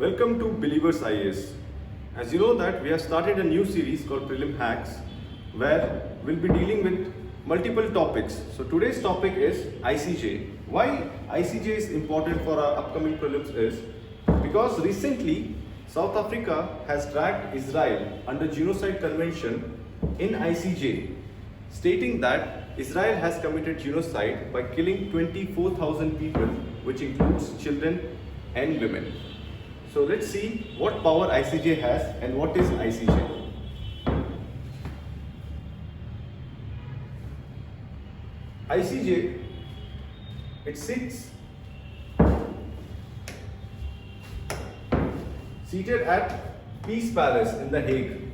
Welcome to Believers IAS. As you know that we have started a new series called Prelim Hacks where we'll be dealing with multiple topics. So today's topic is ICJ. Why ICJ is important for our upcoming prelims is because recently South Africa has dragged Israel under Genocide Convention in ICJ, stating that Israel has committed genocide by killing 24,000 people, which includes children and women. So let's see what power ICJ has and what is ICJ. ICJ, it sits seated at Peace Palace in The Hague,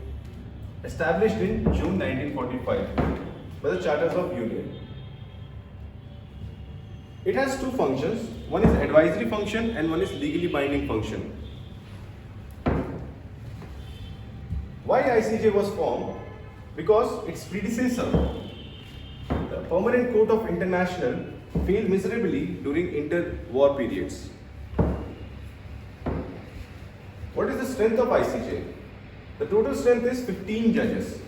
established in June 1945 by the Charters of Union. It has two functions, one is advisory function and one is legally binding function. Why ICJ was formed? Because its predecessor, the Permanent Court of International, failed miserably during inter-war periods. What is the strength of ICJ? The total strength is 15 judges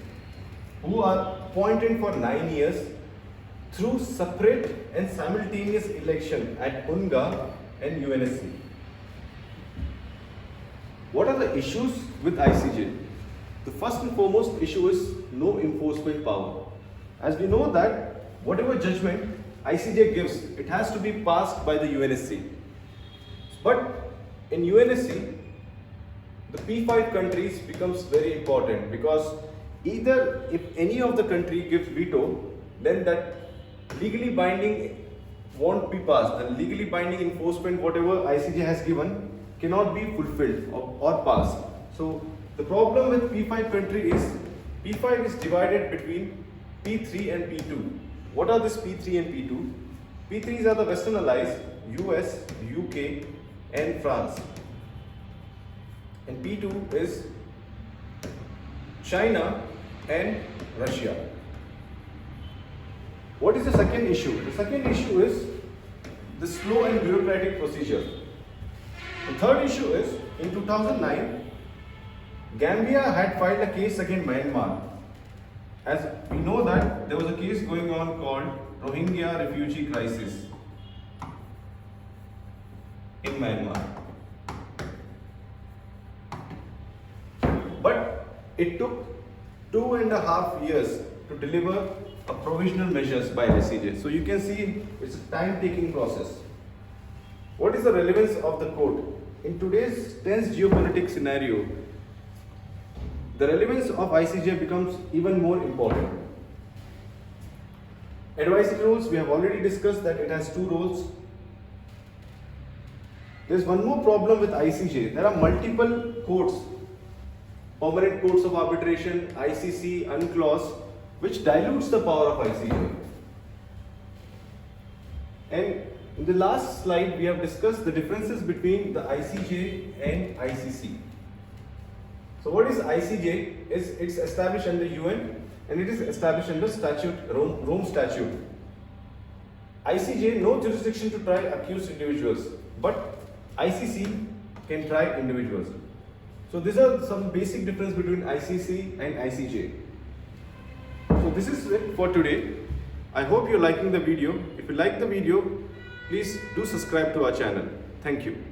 who are appointed for 9 years through separate and simultaneous election at UNGA and UNSC. What are the issues with ICJ? The first and foremost issue is no enforcement power. As we know that whatever judgment ICJ gives, it has to be passed by the UNSC. But in UNSC, the P5 countries becomes very important because either if any of the country gives veto, then that legally binding won't be passed. The legally binding enforcement, whatever ICJ has given, cannot be fulfilled or passed. So the problem with P5 country is P5 is divided between P3 and P2. What are this P3 and P2? P3s are the Western allies, US, UK and France. And P2 is China and Russia. What is the second issue? The second issue is the slow and bureaucratic procedure. The third issue is in 2009, Gambia had filed a case against Myanmar. As we know that there was a case going on called Rohingya refugee crisis in Myanmar. But it took 2.5 years to deliver a provisional measures by ICJ. So you can see it's a time-taking process. What is the relevance of the court? In today's tense geopolitical scenario, the relevance of ICJ becomes even more important. Advisory roles, we have already discussed that it has two roles. There is one more problem with ICJ. There are multiple courts, permanent courts of arbitration, ICC, UNCLOS, which dilutes the power of ICJ. And in the last slide, we have discussed the differences between the ICJ and ICC. So what is ICJ? It's established under UN and it is established under Rome Statute. ICJ, no jurisdiction to try accused individuals, but ICC can try individuals. So these are some basic difference between ICC and ICJ. So this is it for today. I hope you're liking the video. If you like the video, please do subscribe to our channel. Thank you.